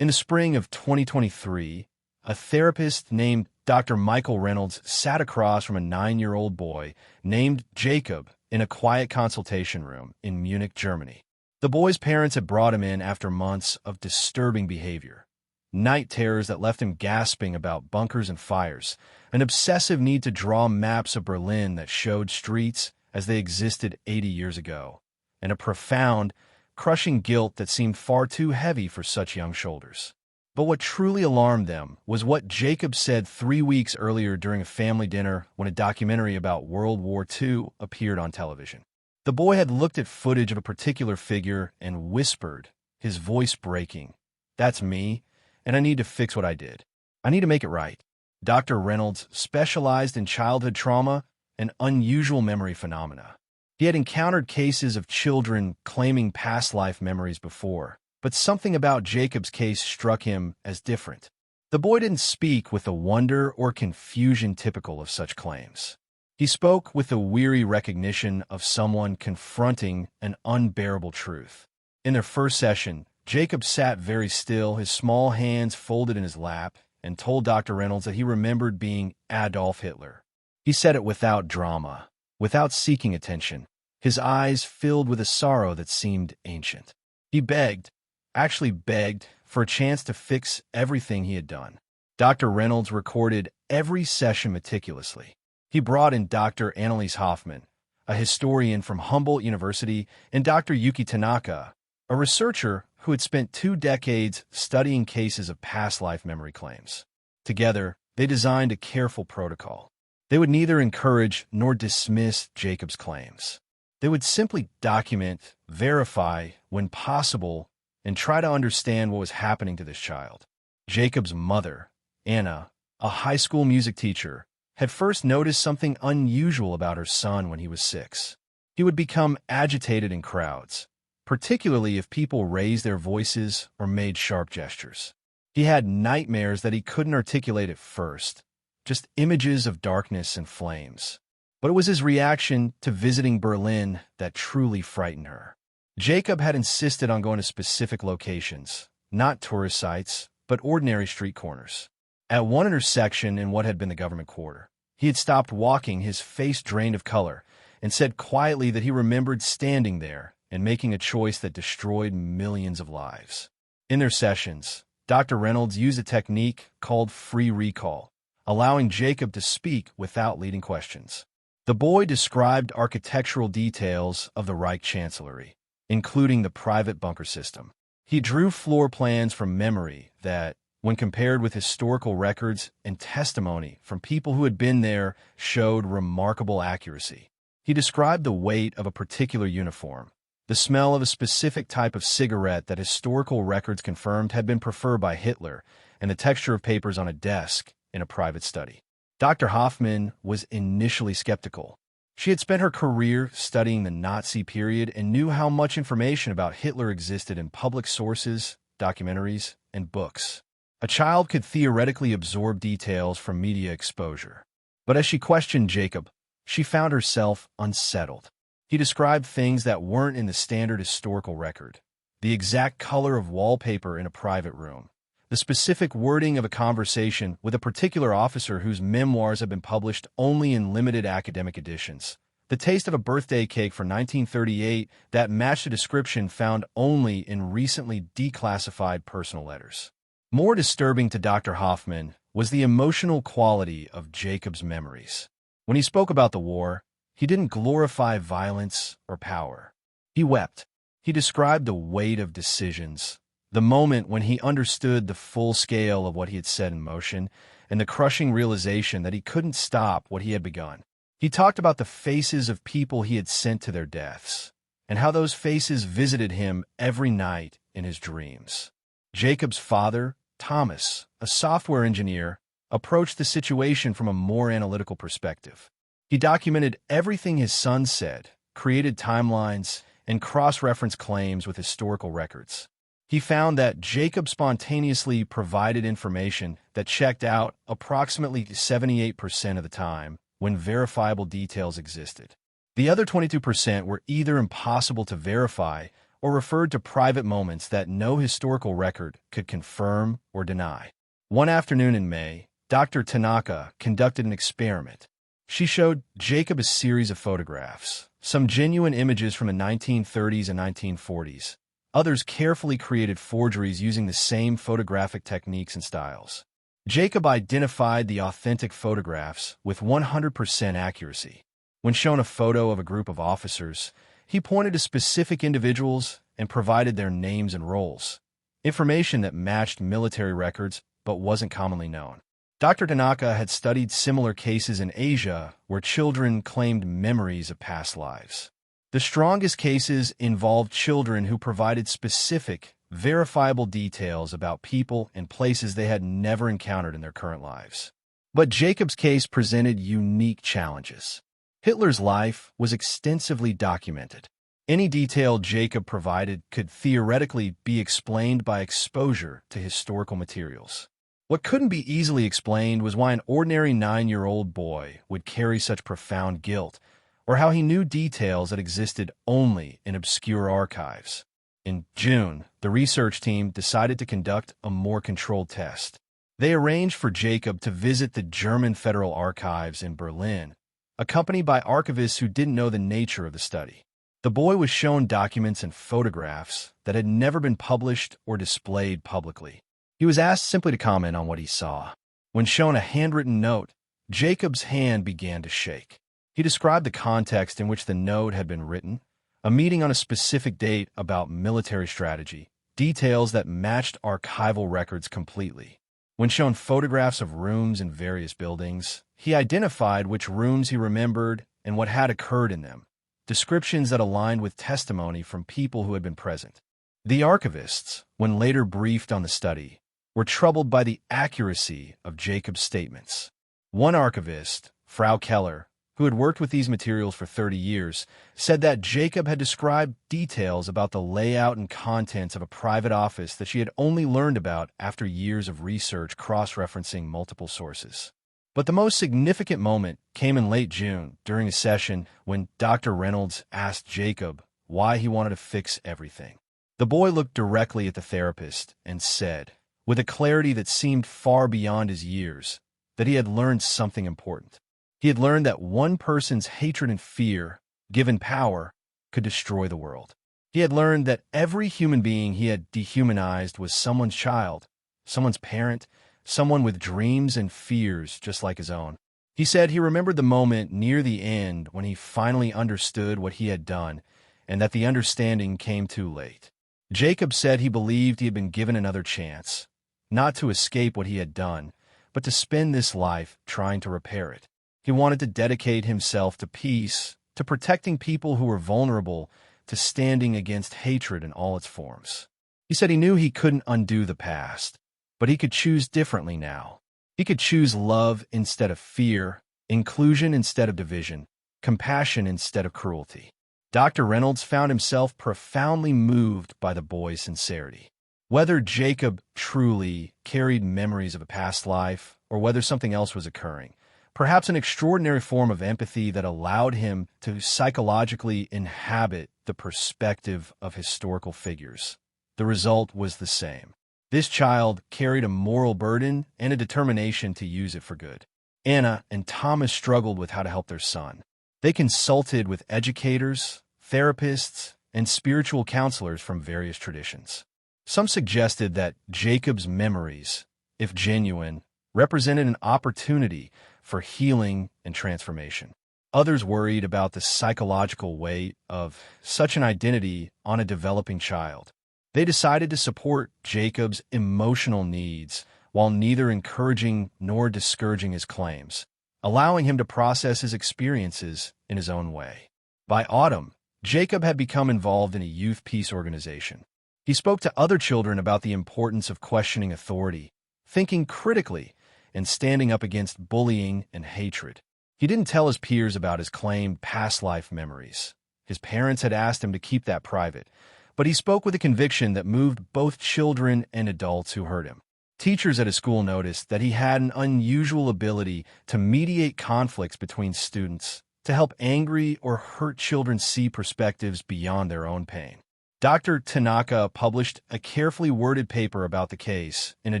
In the spring of 2023, a therapist named Dr. Michael Reynolds sat across from a 9-year-old boy named Jacob in a quiet consultation room in Munich, Germany. The boy's parents had brought him in after months of disturbing behavior, night terrors that left him gasping about bunkers and fires, an obsessive need to draw maps of Berlin that showed streets as they existed 80 years ago, and a profound, crushing guilt that seemed far too heavy for such young shoulders. But what truly alarmed them was what Jacob said 3 weeks earlier during a family dinner when a documentary about World War II appeared on television. The boy had looked at footage of a particular figure and whispered, his voice breaking, "That's me, and I need to fix what I did. I need to make it right." Dr. Reynolds specialized in childhood trauma and unusual memory phenomena. He had encountered cases of children claiming past life memories before, but something about Jacob's case struck him as different. The boy didn't speak with the wonder or confusion typical of such claims. He spoke with the weary recognition of someone confronting an unbearable truth. In their first session, Jacob sat very still, his small hands folded in his lap, and told Dr. Reynolds that he remembered being Adolf Hitler. He said it without drama, without seeking attention, his eyes filled with a sorrow that seemed ancient. He begged, actually begged, for a chance to fix everything he had done. Dr. Reynolds recorded every session meticulously. He brought in Dr. Anneliese Hoffman, a historian from Humboldt University, and Dr. Yuki Tanaka, a researcher who had spent 2 decades studying cases of past life memory claims. Together, they designed a careful protocol. They would neither encourage nor dismiss Jacob's claims. They would simply document, verify when possible, and try to understand what was happening to this child. Jacob's mother, Anna, a high school music teacher, had first noticed something unusual about her son when he was 6. He would become agitated in crowds, particularly if people raised their voices or made sharp gestures. He had nightmares that he couldn't articulate at first, just images of darkness and flames. But it was his reaction to visiting Berlin that truly frightened her. Jacob had insisted on going to specific locations, not tourist sites, but ordinary street corners. At one intersection in what had been the government quarter, he had stopped walking, his face drained of color, and said quietly that he remembered standing there and making a choice that destroyed millions of lives. In their sessions, Dr. Reynolds used a technique called free recall, allowing Jacob to speak without leading questions. The boy described architectural details of the Reich Chancellery, including the private bunker system. He drew floor plans from memory that, when compared with historical records and testimony from people who had been there, showed remarkable accuracy. He described the weight of a particular uniform, the smell of a specific type of cigarette that historical records confirmed had been preferred by Hitler, and the texture of papers on a desk in a private study. Dr. Hoffman was initially skeptical. She had spent her career studying the Nazi period and knew how much information about Hitler existed in public sources, documentaries, and books. A child could theoretically absorb details from media exposure. But as she questioned Jacob, she found herself unsettled. He described things that weren't in the standard historical record: the exact color of wallpaper in a private room, the specific wording of a conversation with a particular officer whose memoirs have been published only in limited academic editions, the taste of a birthday cake for 1938 that matched a description found only in recently declassified personal letters. More disturbing to Dr. Hoffman was the emotional quality of Jacob's memories. When he spoke about the war, he didn't glorify violence or power. He wept. He described the weight of decisions, the moment when he understood the full scale of what he had set in motion, and the crushing realization that he couldn't stop what he had begun. He talked about the faces of people he had sent to their deaths, and how those faces visited him every night in his dreams. Jacob's father, Thomas, a software engineer, approached the situation from a more analytical perspective. He documented everything his son said, created timelines, and cross-referenced claims with historical records. He found that Jacob spontaneously provided information that checked out approximately 78% of the time when verifiable details existed. The other 22% were either impossible to verify or referred to private moments that no historical record could confirm or deny. One afternoon in May, Dr. Tanaka conducted an experiment. She showed Jacob a series of photographs, some genuine images from the 1930s and 1940s. Others carefully created forgeries using the same photographic techniques and styles. Jacob identified the authentic photographs with 100% accuracy. When shown a photo of a group of officers, he pointed to specific individuals and provided their names and roles, information that matched military records but wasn't commonly known. Dr. Tanaka had studied similar cases in Asia where children claimed memories of past lives. The strongest cases involved children who provided specific, verifiable details about people and places they had never encountered in their current lives. But Jacob's case presented unique challenges. Hitler's life was extensively documented. Any detail Jacob provided could theoretically be explained by exposure to historical materials. What couldn't be easily explained was why an ordinary 9-year-old boy would carry such profound guilt, or how he knew details that existed only in obscure archives. In June, the research team decided to conduct a more controlled test. They arranged for Jacob to visit the German Federal Archives in Berlin, accompanied by archivists who didn't know the nature of the study. The boy was shown documents and photographs that had never been published or displayed publicly. He was asked simply to comment on what he saw. When shown a handwritten note, Jacob's hand began to shake. He described the context in which the note had been written, a meeting on a specific date about military strategy, details that matched archival records completely. When shown photographs of rooms in various buildings, he identified which rooms he remembered and what had occurred in them, descriptions that aligned with testimony from people who had been present. The archivists, when later briefed on the study, were troubled by the accuracy of Jacob's statements. One archivist, Frau Keller, who had worked with these materials for 30 years, said that Jacob had described details about the layout and contents of a private office that she had only learned about after years of research cross-referencing multiple sources. But the most significant moment came in late June during a session when Dr. Reynolds asked Jacob why he wanted to fix everything. The boy looked directly at the therapist and said, with a clarity that seemed far beyond his years, that he had learned something important. He had learned that one person's hatred and fear, given power, could destroy the world. He had learned that every human being he had dehumanized was someone's child, someone's parent, someone with dreams and fears just like his own. He said he remembered the moment near the end when he finally understood what he had done, and that the understanding came too late. Jacob said he believed he had been given another chance, not to escape what he had done, but to spend this life trying to repair it. He wanted to dedicate himself to peace, to protecting people who were vulnerable, to standing against hatred in all its forms. He said he knew he couldn't undo the past, but he could choose differently now. He could choose love instead of fear, inclusion instead of division, compassion instead of cruelty. Dr. Reynolds found himself profoundly moved by the boy's sincerity. Whether Jacob truly carried memories of a past life or whether something else was occurring, perhaps an extraordinary form of empathy that allowed him to psychologically inhabit the perspective of historical figures. The result was the same. This child carried a moral burden and a determination to use it for good. Anna and Thomas struggled with how to help their son. They consulted with educators, therapists, and spiritual counselors from various traditions. Some suggested that Jacob's memories, if genuine, represented an opportunity for healing and transformation. Others worried about the psychological weight of such an identity on a developing child. They decided to support Jacob's emotional needs while neither encouraging nor discouraging his claims, allowing him to process his experiences in his own way. By autumn, Jacob had become involved in a youth peace organization. He spoke to other children about the importance of questioning authority, thinking critically, and standing up against bullying and hatred. He didn't tell his peers about his claimed past life memories. His parents had asked him to keep that private, but he spoke with a conviction that moved both children and adults who heard him. Teachers at his school noticed that he had an unusual ability to mediate conflicts between students, to help angry or hurt children see perspectives beyond their own pain. Dr. Tanaka published a carefully worded paper about the case in a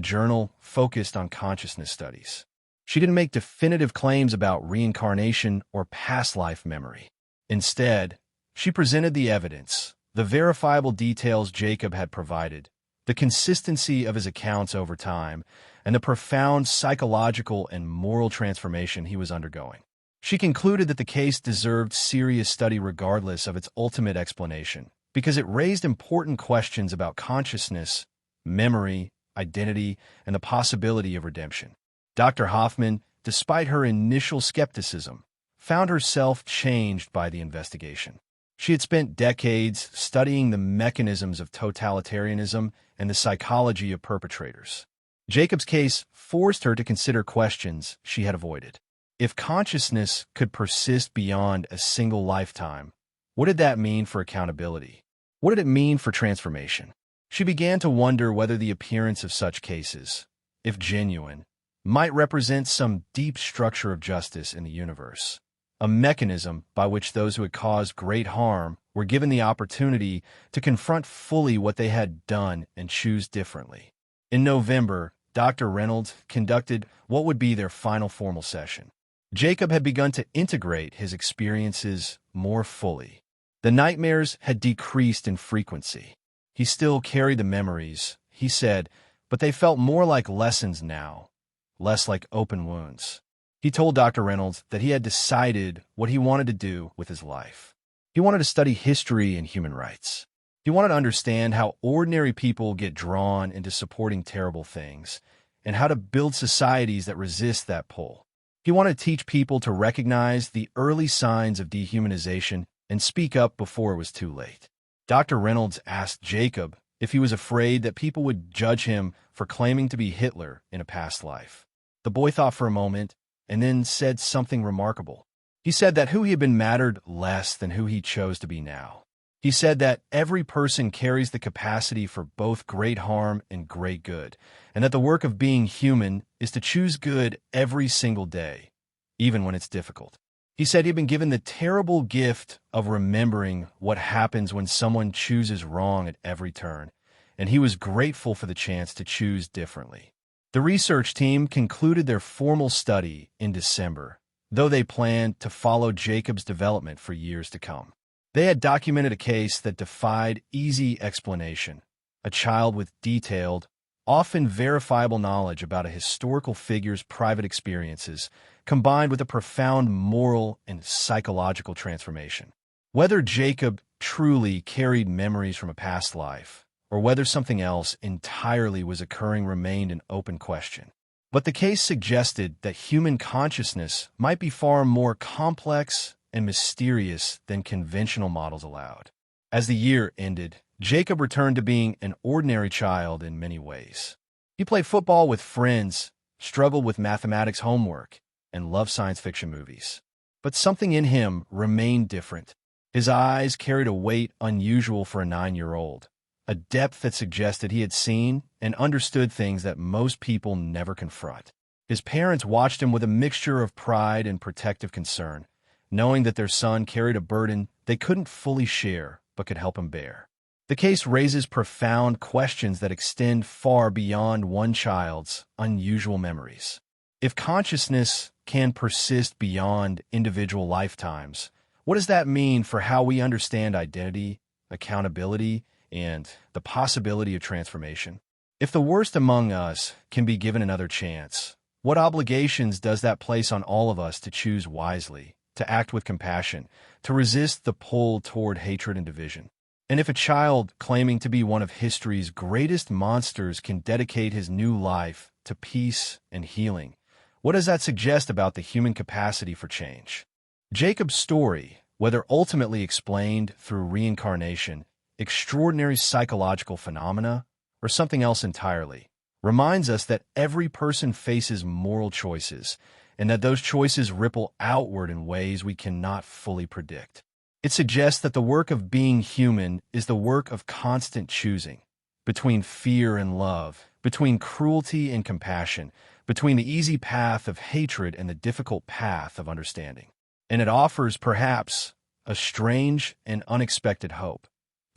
journal focused on consciousness studies. She didn't make definitive claims about reincarnation or past life memory. Instead, she presented the evidence, the verifiable details Jacob had provided, the consistency of his accounts over time, and the profound psychological and moral transformation he was undergoing. She concluded that the case deserved serious study regardless of its ultimate explanation, because it raised important questions about consciousness, memory, identity, and the possibility of redemption. Dr. Hoffman, despite her initial skepticism, found herself changed by the investigation. She had spent decades studying the mechanisms of totalitarianism and the psychology of perpetrators. Jacob's case forced her to consider questions she had avoided. If consciousness could persist beyond a single lifetime, what did that mean for accountability? What did it mean for transformation? She began to wonder whether the appearance of such cases, if genuine, might represent some deep structure of justice in the universe, a mechanism by which those who had caused great harm were given the opportunity to confront fully what they had done and choose differently. In November, Dr. Reynolds conducted what would be their final formal session. Jacob had begun to integrate his experiences more fully. The nightmares had decreased in frequency. He still carried the memories, he said, but they felt more like lessons now, less like open wounds. He told Dr. Reynolds that he had decided what he wanted to do with his life. He wanted to study history and human rights. He wanted to understand how ordinary people get drawn into supporting terrible things, and how to build societies that resist that pull. He wanted to teach people to recognize the early signs of dehumanization and speak up before it was too late. Dr. Reynolds asked Jacob if he was afraid that people would judge him for claiming to be Hitler in a past life. The boy thought for a moment and then said something remarkable. He said that who he had been mattered less than who he chose to be now. He said that every person carries the capacity for both great harm and great good, and that the work of being human is to choose good every single day, even when it's difficult. He said he'd been given the terrible gift of remembering what happens when someone chooses wrong at every turn, and he was grateful for the chance to choose differently. The research team concluded their formal study in December, though they planned to follow Jacob's development for years to come. They had documented a case that defied easy explanation, a child with detailed, often verifiable knowledge about a historical figure's private experiences, combined with a profound moral and psychological transformation. Whether Jacob truly carried memories from a past life, or whether something else entirely was occurring remained an open question. But the case suggested that human consciousness might be far more complex and mysterious than conventional models allowed. As the year ended, Jacob returned to being an ordinary child in many ways. He played football with friends, struggled with mathematics homework, and loved science fiction movies. But something in him remained different. His eyes carried a weight unusual for a 9-year-old, a depth that suggested he had seen and understood things that most people never confront. His parents watched him with a mixture of pride and protective concern, knowing that their son carried a burden they couldn't fully share but could help him bear. The case raises profound questions that extend far beyond one child's unusual memories. If consciousness can persist beyond individual lifetimes, what does that mean for how we understand identity, accountability, and the possibility of transformation? If the worst among us can be given another chance, what obligations does that place on all of us to choose wisely, to act with compassion, to resist the pull toward hatred and division? And if a child claiming to be one of history's greatest monsters can dedicate his new life to peace and healing, what does that suggest about the human capacity for change? Jacob's story, whether ultimately explained through reincarnation, extraordinary psychological phenomena, or something else entirely, reminds us that every person faces moral choices, and that those choices ripple outward in ways we cannot fully predict. It suggests that the work of being human is the work of constant choosing, between fear and love, between cruelty and compassion, between the easy path of hatred and the difficult path of understanding. And it offers, perhaps, a strange and unexpected hope.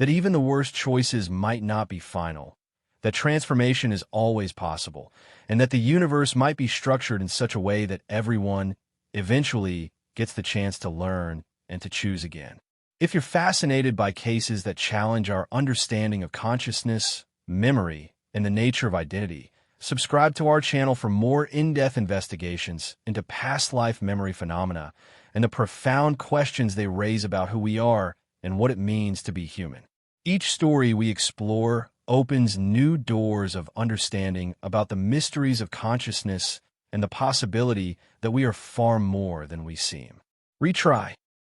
that even the worst choices might not be final, that transformation is always possible, and that the universe might be structured in such a way that everyone eventually gets the chance to learn and to choose again. If you're fascinated by cases that challenge our understanding of consciousness, memory, and the nature of identity, subscribe to our channel for more in-depth investigations into past life memory phenomena and the profound questions they raise about who we are and what it means to be human. Each story we explore opens new doors of understanding about the mysteries of consciousness and the possibility that we are far more than we seem. Retry.